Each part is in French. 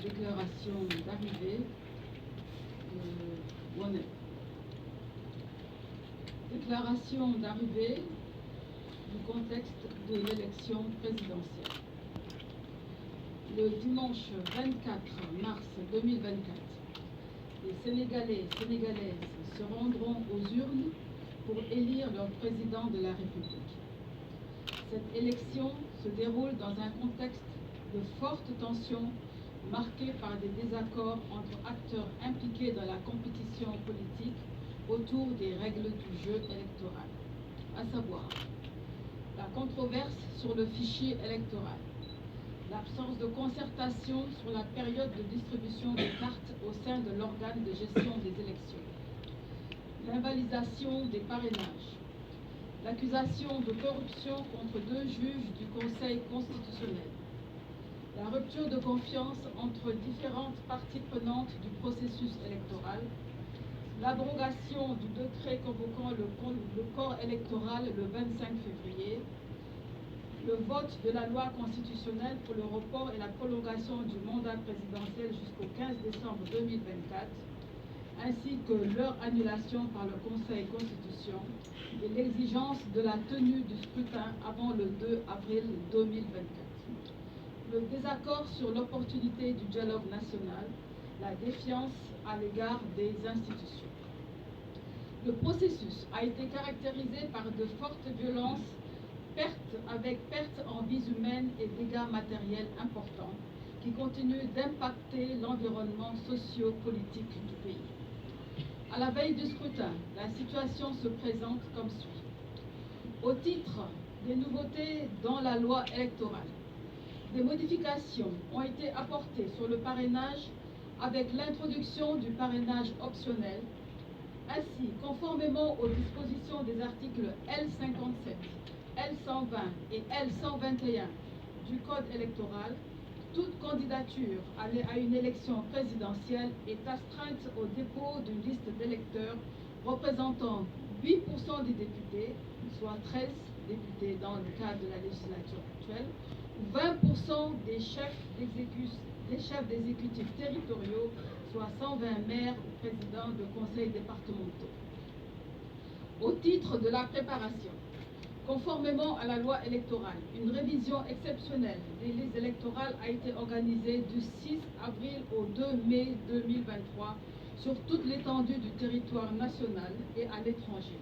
déclaration d'arrivée de ONEP. Déclaration d'arrivée du contexte de l'élection présidentielle. Le dimanche 24 mars 2024, les Sénégalais et Sénégalaises se rendront aux urnes pour élire leur président de la République. Cette élection se déroule dans un contexte de forte tension marqué par des désaccords entre acteurs impliqués dans la compétition politique autour des règles du jeu électoral, à savoir la controverse sur le fichier électoral, l'absence de concertation sur la période de distribution des cartes au sein de l'organe de gestion des élections, l'invalidation des parrainages, l'accusation de corruption contre 2 juges du Conseil constitutionnel, la rupture de confiance entre différentes parties prenantes du processus électoral, l'abrogation du décret convoquant le corps électoral le 25 février, le vote de la loi constitutionnelle pour le report et la prolongation du mandat présidentiel jusqu'au 15 décembre 2024, ainsi que leur annulation par le Conseil constitutionnel et l'exigence de la tenue du scrutin avant le 2 avril 2024. Le désaccord sur l'opportunité du dialogue national, la défiance à l'égard des institutions. Le processus a été caractérisé par de fortes violences, perte en vies humaines et dégâts matériels importants qui continuent d'impacter l'environnement socio-politique du pays. À la veille du scrutin, la situation se présente comme suit. Au titre des nouveautés dans la loi électorale, des modifications ont été apportées sur le parrainage avec l'introduction du parrainage optionnel. Ainsi, conformément aux dispositions des articles L57, L120 et L121 du Code électoral, toute candidature à une élection présidentielle est astreinte au dépôt d'une liste d'électeurs représentant 8% des députés, soit 13 députés dans le cadre de la législature actuelle, ou 20% des chefs d'exécutifs territoriaux, soit 120 maires ou présidents de conseils départementaux. Au titre de la préparation, conformément à la loi électorale, une révision exceptionnelle des listes électorales a été organisée du 6 avril au 2 mai 2023 sur toute l'étendue du territoire national et à l'étranger.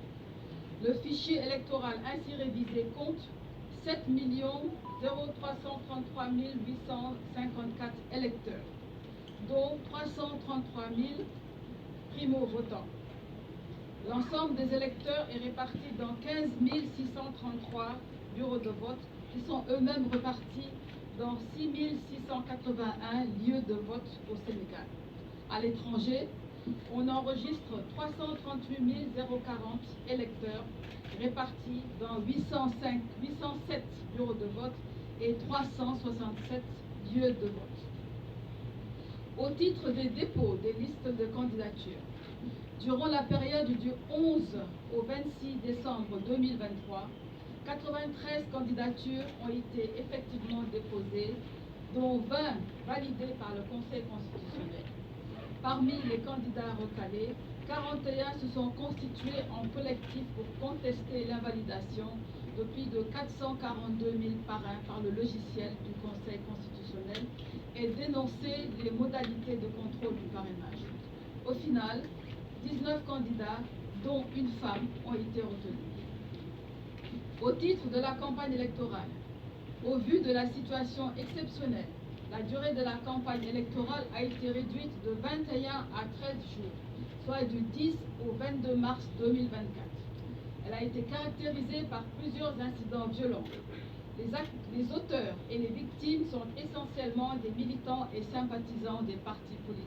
Le fichier électoral ainsi révisé compte 7 333 854 électeurs, dont 333 000 primo-votants. L'ensemble des électeurs est réparti dans 15 633 bureaux de vote qui sont eux-mêmes répartis dans 6 681 lieux de vote au Sénégal. À l'étranger, on enregistre 338 040 électeurs répartis dans 807 bureaux de vote et 367 lieux de vote. Au titre des dépôts des listes de candidature, durant la période du 11 au 26 décembre 2023, 93 candidatures ont été effectivement déposées, dont 20 validées par le Conseil constitutionnel. Parmi les candidats recalés, 41 se sont constitués en collectif pour contester l'invalidation depuis de 442 000 parrains par le logiciel du Conseil constitutionnel et dénoncer les modalités de contrôle du parrainage. Au final, 19 candidats, dont une femme, ont été retenus. Au titre de la campagne électorale, au vu de la situation exceptionnelle, la durée de la campagne électorale a été réduite de 21 à 13 jours, soit du 10 au 22 mars 2024. Elle a été caractérisée par plusieurs incidents violents. Les auteurs et les victimes sont essentiellement des militants et sympathisants des partis politiques.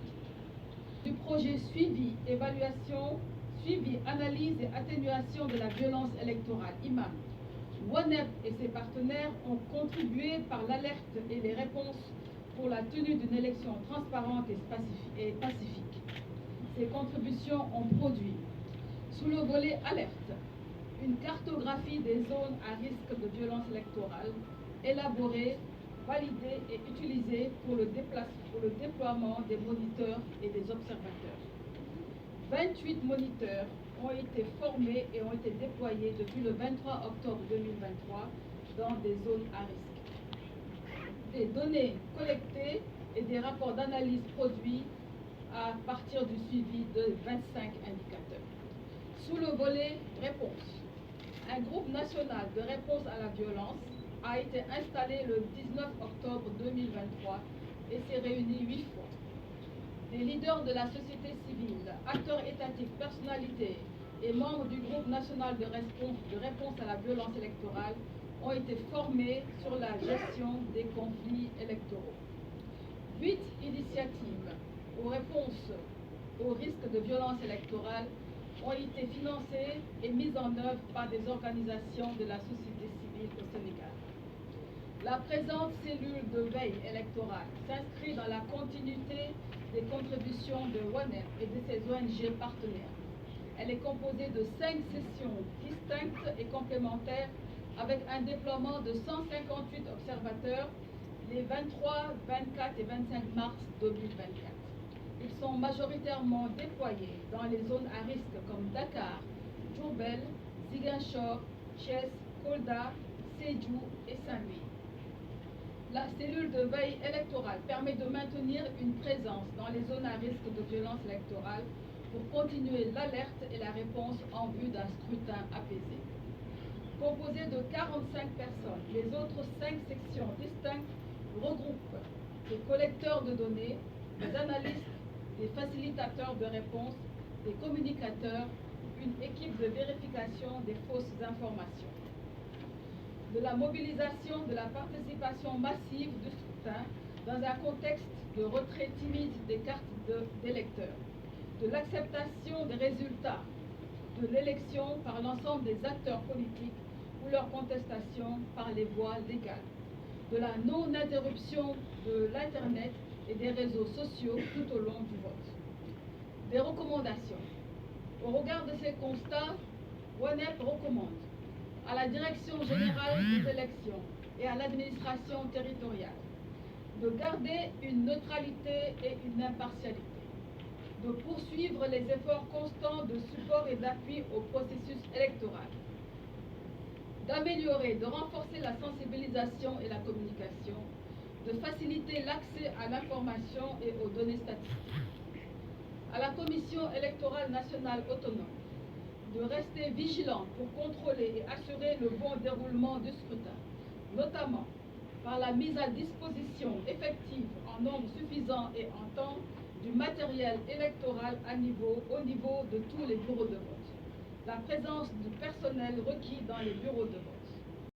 Du projet suivi, évaluation, suivi, analyse et atténuation de la violence électorale, IMAM, ONEP et ses partenaires ont contribué par l'alerte et les réponses pour la tenue d'une élection transparente et pacifique. Ces contributions ont produit, sous le volet alerte, une cartographie des zones à risque de violence électorale, élaborée, validée et utilisée pour le déploiement déploiement des moniteurs et des observateurs. 28 moniteurs ont été formés et ont été déployés depuis le 23 octobre 2023 dans des zones à risque. Des données collectées et des rapports d'analyse produits à partir du suivi de 25 indicateurs. Sous le volet réponse, un groupe national de réponse à la violence a été installé le 19 octobre 2023 et s'est réuni 8 fois. Des leaders de la société civile, acteurs étatiques, personnalités et membres du groupe national de réponse à la violence électorale ont été formés sur la gestion des conflits électoraux. 8 initiatives aux réponses aux risques de violence électorale ont été financées et mises en œuvre par des organisations de la société civile au Sénégal. La présente cellule de veille électorale s'inscrit dans la continuité des contributions de WANEP et de ses ONG partenaires. Elle est composée de 5 sessions distinctes et complémentaires avec un déploiement de 158 observateurs les 23, 24 et 25 mars 2024. Ils sont majoritairement déployés dans les zones à risque comme Dakar, Diourbel, Ziguinchor, Thiès, Kolda, Sédhiou et Saint-Louis. La cellule de veille électorale permet de maintenir une présence dans les zones à risque de violence électorale pour continuer l'alerte et la réponse en vue d'un scrutin apaisé. Composée de 45 personnes, les autres 5 sections distinctes regroupent des collecteurs de données, des analystes, des facilitateurs de réponse, des communicateurs, une équipe de vérification des fausses informations. De la mobilisation de la participation massive du scrutin dans un contexte de retrait timide des cartes d'électeurs, de l'acceptation des résultats de l'élection par l'ensemble des acteurs politiques ou leur contestation par les voies légales, de la non-interruption de l'Internet et des réseaux sociaux tout au long du vote. Des recommandations. Au regard de ces constats, WANEP recommande à la Direction générale des élections et à l'administration territoriale de garder une neutralité et une impartialité, de poursuivre les efforts constants de support et d'appui au processus électoral, d'améliorer, de renforcer la sensibilisation et la communication, de faciliter l'accès à l'information et aux données statistiques. À la Commission électorale nationale autonome de rester vigilant pour contrôler et assurer le bon déroulement du scrutin, notamment par la mise à disposition effective en nombre suffisant et en temps du matériel électoral au niveau de tous les bureaux de vote, la présence du personnel requis dans les bureaux de vote,